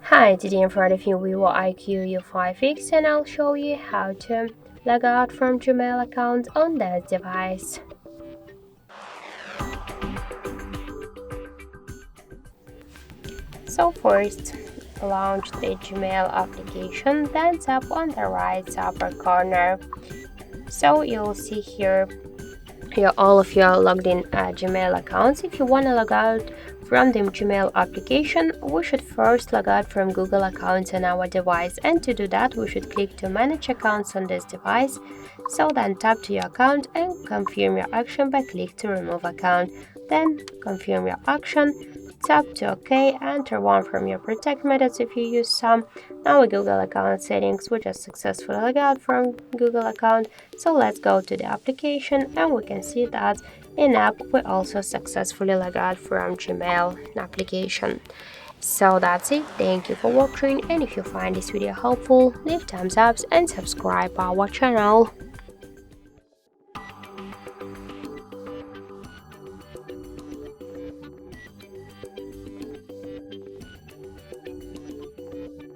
Hi, today I'm part of your VIVO IQOO U5X and I'll show you how to log out from Gmail account on that device. So first, launch the Gmail application, then tap on the right upper corner. So you'll see here all of your logged in Gmail accounts. If you want to log out from the Gmail application, we should first log out from Google accounts on our device, and to do that we should click to manage accounts on this device. So then tap to your account and confirm your action by click to remove account, then confirm your action, tap to OK, enter one from your protect methods if you use some. Now with Google account settings, we just successfully log out from Google account. So let's go to the application and we can see that in app we also successfully log out from Gmail application. So that's it. Thank you for watching, and if you find this video helpful, leave thumbs up and subscribe our channel.